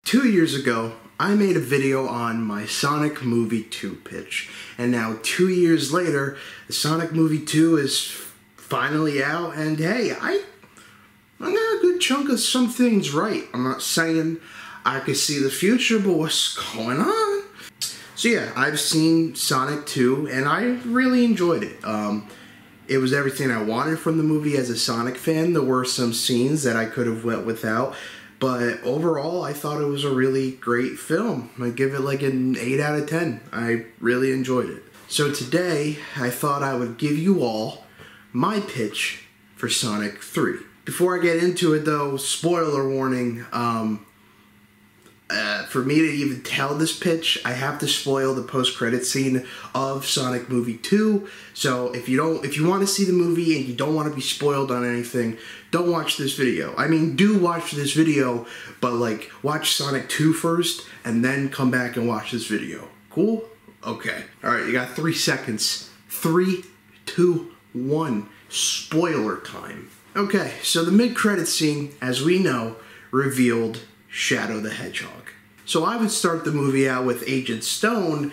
2 years ago, I made a video on my Sonic Movie 2 pitch, and now 2 years later, the Sonic Movie 2 is finally out, and hey, I got a good chunk of some things right. I'm not saying I could see the future, but what's going on? So yeah, I've seen Sonic 2, and I really enjoyed it. It was everything I wanted from the movie as a Sonic fan. There were some scenes that I could have went without, but overall, I thought it was a really great film. I give it like an 8 out of 10. I really enjoyed it. So today, I thought I would give you all my pitch for Sonic 3. Before I get into it though, spoiler warning, for me to even tell this pitch, I have to spoil the post-credit scene of Sonic Movie 2. So if you want to see the movie and you don't want to be spoiled on anything, don't watch this video. I mean, do watch this video, but like, watch Sonic 2 first, and then come back and watch this video. Cool? Okay. Alright, you got 3 seconds. 3, 2, 1. Spoiler time. Okay, so the mid-credit scene, as we know, revealed Shadow the Hedgehog. So I would start the movie out with Agent Stone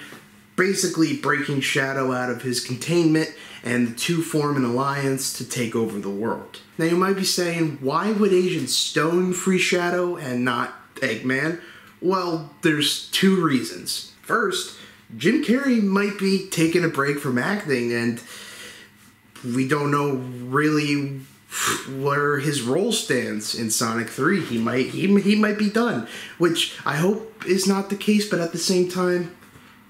basically breaking Shadow out of his containment, and the two form an alliance to take over the world. Now you might be saying, why would Agent Stone free Shadow and not Eggman? Well, there's 2 reasons. First, Jim Carrey might be taking a break from acting, and we don't know really where his role stands in Sonic 3. He might be done, which I hope is not the case, but at the same time,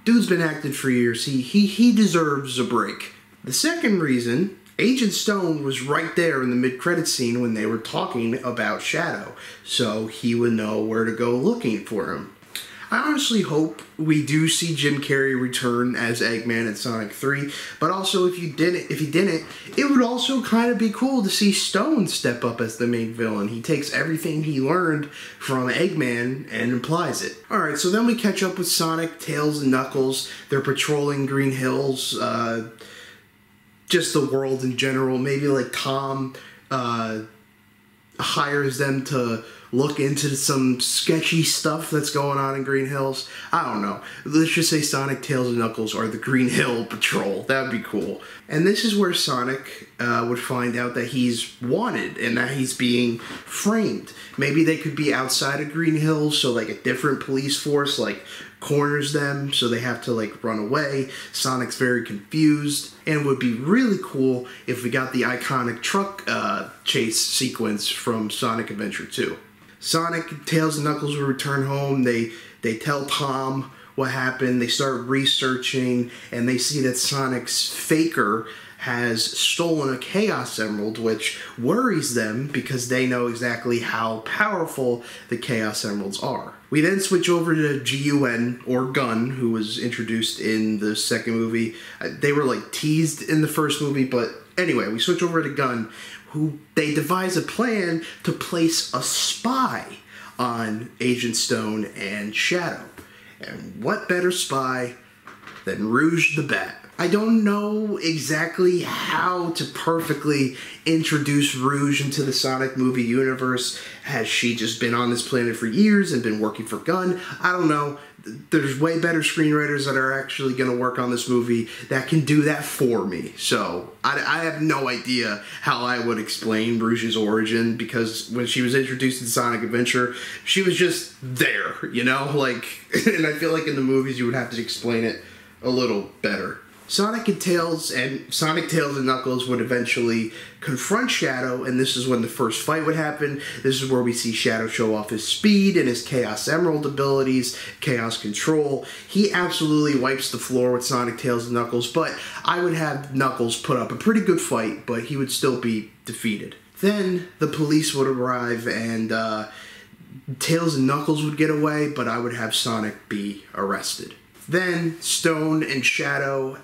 dude's been acting for years. He deserves a break. The second reason, Agent Stone was right there in the mid-credit scene when they were talking about Shadow, so he would know where to go looking for him. I honestly hope we do see Jim Carrey return as Eggman in Sonic 3, but also if he didn't, it would also kind of be cool to see Stone step up as the main villain. He takes everything he learned from Eggman and applies it. Alright, so then we catch up with Sonic, Tails, and Knuckles. They're patrolling Green Hills, just the world in general. Maybe like Tom hires them to look into some sketchy stuff that's going on in Green Hills. I don't know. Let's just say Sonic, Tails, and Knuckles are the Green Hill Patrol. That would be cool. And this is where Sonic would find out that he's wanted and that he's being framed. Maybe they could be outside of Green Hills, so like a different police force like corners them, so they have to like run away. Sonic's very confused, and it would be really cool if we got the iconic truck chase sequence from Sonic Adventure 2. Sonic, Tails, and Knuckles will return home. They tell Tom what happened. They start researching, and they see that Sonic's faker has stolen a Chaos Emerald, which worries them because they know exactly how powerful the Chaos Emeralds are. We then switch over to Gun, or Gun, who was introduced in the second movie. They were like teased in the first movie, but anyway, we switch over to Gun, who they devise a plan to place a spy on Agent Stone and Shadow. And what better spy than Rouge the Bat? I don't know exactly how to perfectly introduce Rouge into the Sonic movie universe. Has she just been on this planet for years and been working for Gun? I don't know. There's way better screenwriters that are actually going to work on this movie that can do that for me. So I have no idea how I would explain Rouge's origin, because when she was introduced in Sonic Adventure, she was just there, you know? Like, and I feel like in the movies you would have to explain it a little better. Sonic, Tails, and Knuckles would eventually confront Shadow, and this is when the first fight would happen. This is where we see Shadow show off his speed and his Chaos Emerald abilities, Chaos Control. He absolutely wipes the floor with Sonic, Tails, and Knuckles, but I would have Knuckles put up a pretty good fight, but he would still be defeated. Then the police would arrive, and Tails and Knuckles would get away, but I would have Sonic be arrested. Then Stone and Shadow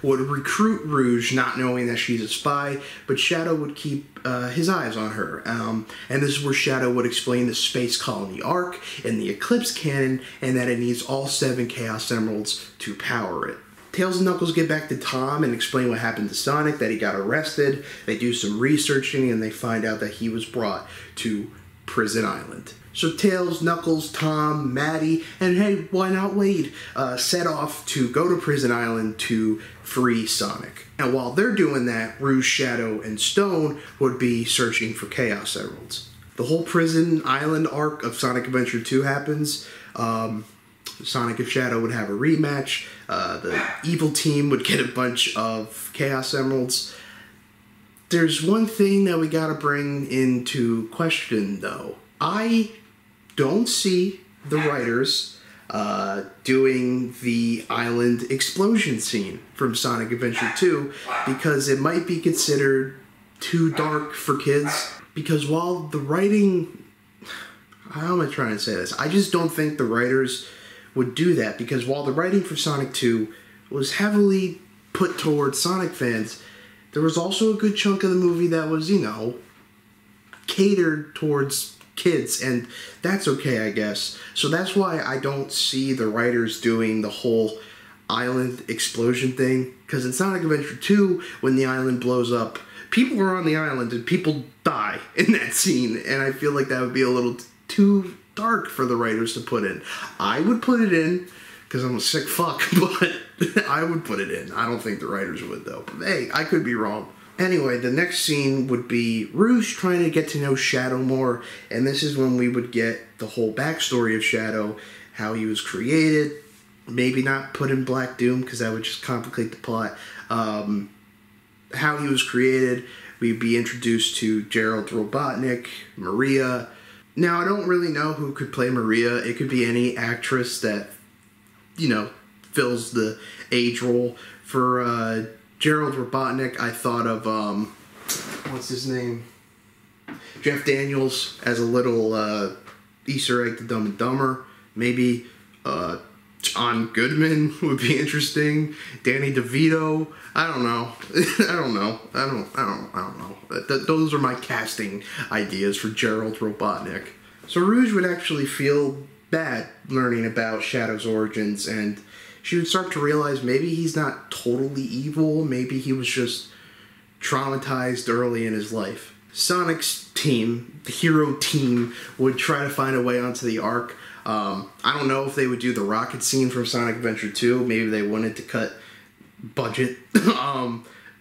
would recruit Rouge, not knowing that she's a spy, but Shadow would keep his eyes on her. And this is where Shadow would explain the Space Colony Arc and the Eclipse Cannon, and that it needs all 7 Chaos Emeralds to power it. Tails and Knuckles get back to Tom and explain what happened to Sonic, that he got arrested. They do some researching, and they find out that he was brought to Prison Island. So Tails, Knuckles, Tom, Maddie, and hey, why not Wade, set off to go to Prison Island to free Sonic. And while they're doing that, Rouge, Shadow, and Stone would be searching for Chaos Emeralds. The whole Prison Island arc of Sonic Adventure 2 happens. Sonic and Shadow would have a rematch. The evil team would get a bunch of Chaos Emeralds. There's one thing that we gotta bring into question, though. I don't see the writers doing the island explosion scene from Sonic Adventure 2 because it might be considered too dark for kids. Because while the writing... How am I trying to say this? I just don't think the writers would do that, because while the writing for Sonic 2 was heavily put towards Sonic fans, there was also a good chunk of the movie that was, you know, catered towards kids, and that's okay, I guess. So that's why I don't see the writers doing the whole island explosion thing, because in Sonic Adventure 2, when the island blows up, people are on the island and people die in that scene, and I feel like that would be a little too dark for the writers to put in. I would put it in, because I'm a sick fuck, but I would put it in. I don't think the writers would, though. But hey, I could be wrong. Anyway, the next scene would be Rouge trying to get to know Shadow more, and this is when we would get the whole backstory of Shadow, how he was created, maybe not put in Black Doom, because that would just complicate the plot, how he was created. We'd be introduced to Gerald Robotnik, Maria. Now, I don't really know who could play Maria. It could be any actress that, you know, fills the age role. For Gerald Robotnik, I thought of, what's his name? Jeff Daniels as a little Easter egg to Dumb and Dumber. Maybe John Goodman would be interesting. Danny DeVito. I don't know. I don't know. Those are my casting ideas for Gerald Robotnik. So Rouge would actually feel bad learning about Shadow's origins, and she would start to realize maybe he's not totally evil. Maybe he was just traumatized early in his life. Sonic's team, the hero team, would try to find a way onto the Ark. I don't know if they would do the rocket scene from Sonic Adventure 2. Maybe they wanted to cut budget.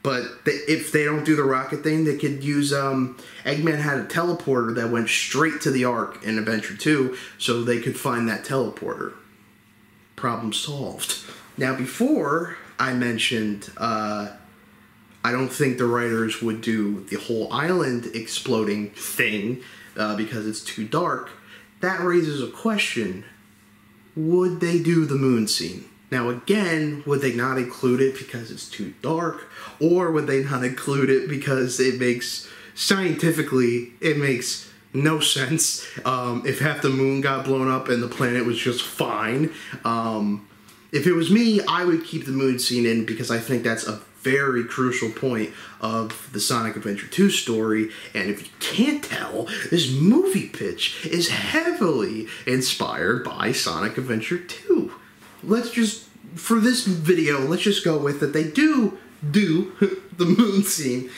But if they don't do the rocket thing, they could use... Eggman had a teleporter that went straight to the Ark in Adventure 2, so they could find that teleporter. Problem solved. Now, before I mentioned... I don't think the writers would do the whole island exploding thing because it's too dark. That raises a question. Would they do the moon scene? Now again, would they not include it because it's too dark? Or would they not include it because it makes, scientifically, it makes no sense. If half the moon got blown up and the planet was just fine. If it was me, I would keep the moon scene in because I think that's a very crucial point of the Sonic Adventure 2 story, and if you can't tell, this movie pitch is heavily inspired by Sonic Adventure 2. Let's just, for this video, let's just go with that they do the moon scene.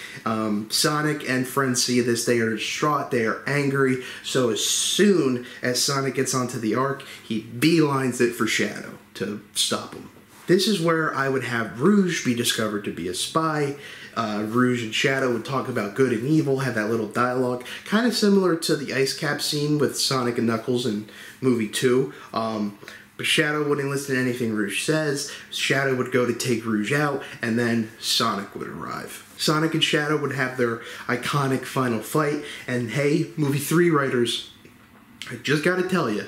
Sonic and friends see this, they are distraught, they are angry, so as soon as Sonic gets onto the Ark, he beelines it for Shadow to stop him. This is where I would have Rouge be discovered to be a spy. Rouge and Shadow would talk about good and evil, have that little dialogue, kind of similar to the ice cap scene with Sonic and Knuckles in movie 2. But Shadow wouldn't listen to anything Rouge says. Shadow would go to take Rouge out, and then Sonic would arrive. Sonic and Shadow would have their iconic final fight, and hey, movie 3 writers, I just gotta tell you,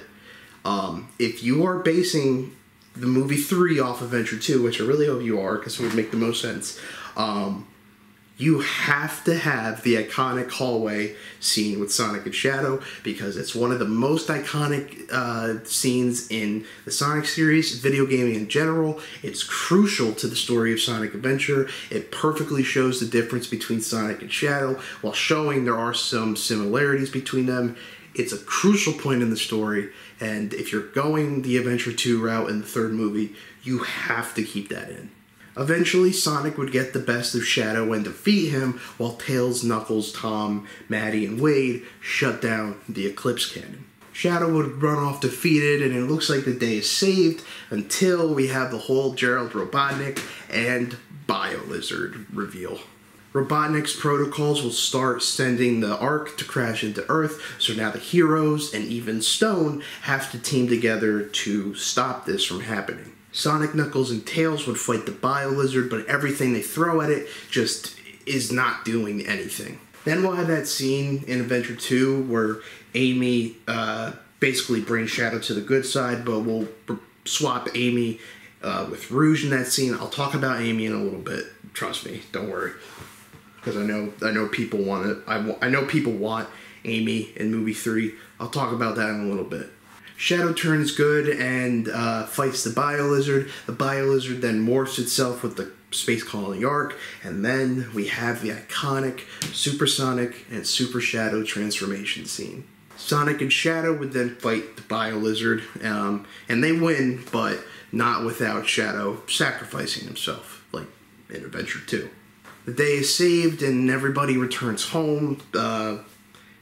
if you are basing the movie 3 off Adventure 2, which I really hope you are, because it would make the most sense, you have to have the iconic hallway scene with Sonic and Shadow, because it's one of the most iconic scenes in the Sonic series, video gaming in general. It's crucial to the story of Sonic Adventure. It perfectly shows the difference between Sonic and Shadow, while showing there are some similarities between them. It's a crucial point in the story, and if you're going the Adventure 2 route in the third movie, you have to keep that in. Eventually, Sonic would get the best of Shadow and defeat him, while Tails, Knuckles, Tom, Maddie, and Wade shut down the Eclipse Cannon. Shadow would run off defeated, and it looks like the day is saved until we have the whole Gerald Robotnik and biolizard reveal. Robotnik's protocols will start sending the Ark to crash into Earth, so now the heroes and even Stone have to team together to stop this from happening. Sonic, Knuckles, and Tails would fight the biolizard, but everything they throw at it just is not doing anything. Then we'll have that scene in Adventure 2 where Amy basically brings Shadow to the good side, but we'll swap Amy with Rouge in that scene. I'll talk about Amy in a little bit. Trust me, don't worry, because I know people want it. I know people want Amy in movie 3. I'll talk about that in a little bit. Shadow turns good and fights the biolizard. The biolizard then morphs itself with the space colony Ark, and then we have the iconic Super Sonic and Super Shadow transformation scene. Sonic and Shadow would then fight the biolizard, and they win, but not without Shadow sacrificing himself, like in Adventure 2. The day is saved and everybody returns home,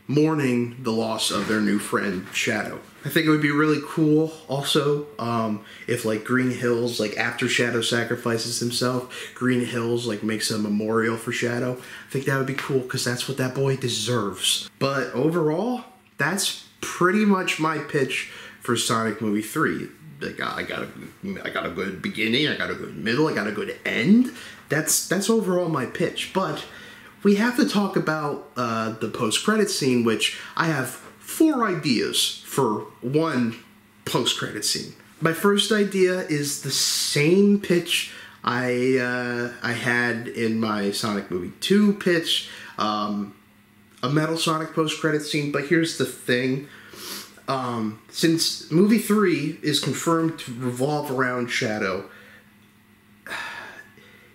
mourning the loss of their new friend, Shadow. I think it would be really cool also if like Green Hills, like after Shadow sacrifices himself, Green Hills like makes a memorial for Shadow. I think that would be cool because that's what that boy deserves. But overall, that's pretty much my pitch for Sonic Movie 3. Like, I got a good beginning, I got a good middle, I got a good end. That's overall my pitch. But we have to talk about the post-credit scene, which I have 4 ideas for one post-credit scene. My first idea is the same pitch I had in my Sonic Movie 2 pitch, a Metal Sonic post-credit scene. But here's the thing. Since movie 3 is confirmed to revolve around Shadow,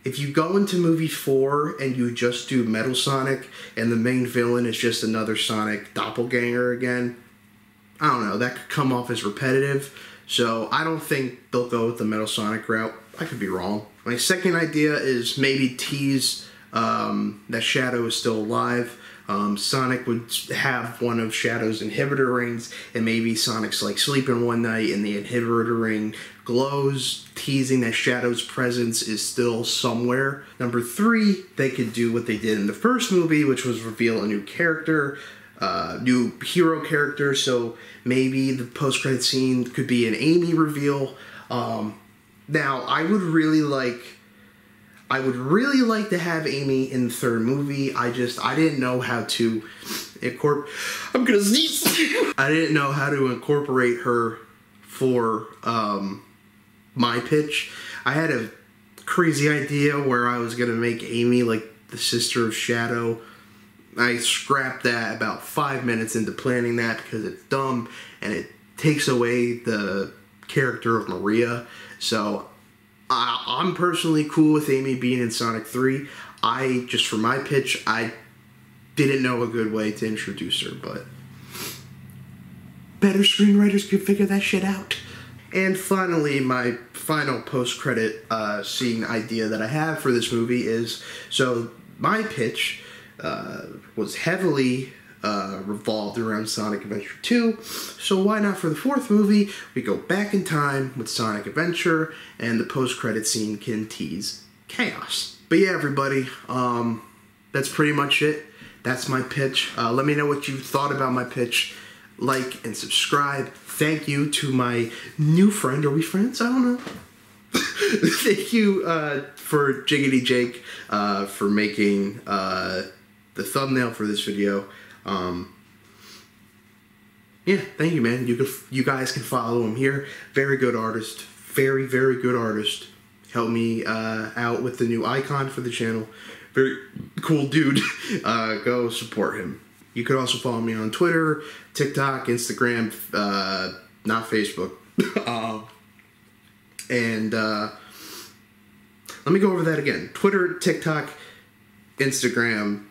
if you go into movie 4 and you just do Metal Sonic and the main villain is just another Sonic doppelganger again, I don't know, that could come off as repetitive. So I don't think they'll go with the Metal Sonic route. I could be wrong. My second idea is maybe tease that Shadow is still alive. Sonic would have one of Shadow's inhibitor rings, and maybe Sonic's like sleeping one night and the inhibitor ring glows, teasing that Shadow's presence is still somewhere. Number 3, they could do what they did in the first movie, which was reveal a new character, new hero character. So maybe the post-credit scene could be an Amy reveal. Now, I would really like to have Amy in the third movie. I didn't know how to I'm gonna sneeze. I didn't know how to incorporate her for my pitch. I had a crazy idea where I was gonna make Amy like the sister of Shadow. I scrapped that about 5 minutes into planning that because it's dumb and it takes away the character of Maria. So I'm personally cool with Amy being in Sonic 3. Just for my pitch, I didn't know a good way to introduce her, but better screenwriters could figure that shit out. And finally, my final post-credit scene idea that I have for this movie is, so my pitch was heavily revolved around Sonic Adventure 2, so why not for the 4th movie, we go back in time with Sonic Adventure, and the post-credit scene can tease chaos. But yeah, everybody, that's pretty much it. That's my pitch. Let me know what you thought about my pitch. Like and subscribe. Thank you to my new friend. Are we friends? I don't know. Thank you for Jiggity Jake for making the thumbnail for this video. Yeah, thank you, man. You guys can follow him here. Very good artist. Very, very good artist. Help me out with the new icon for the channel. Very cool dude. Go support him. You could also follow me on Twitter, TikTok, Instagram, not Facebook. And let me go over that again. Twitter, TikTok, Instagram,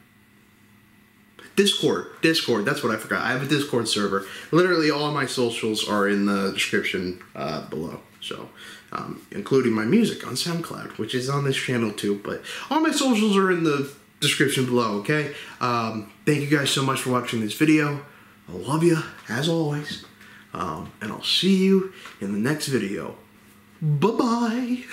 Discord, that's what I forgot. I have a Discord server. Literally all my socials are in the description below. So, including my music on SoundCloud, which is on this channel too. But all my socials are in the description below, okay? Thank you guys so much for watching this video. I love you, as always. And I'll see you in the next video. Bye-bye.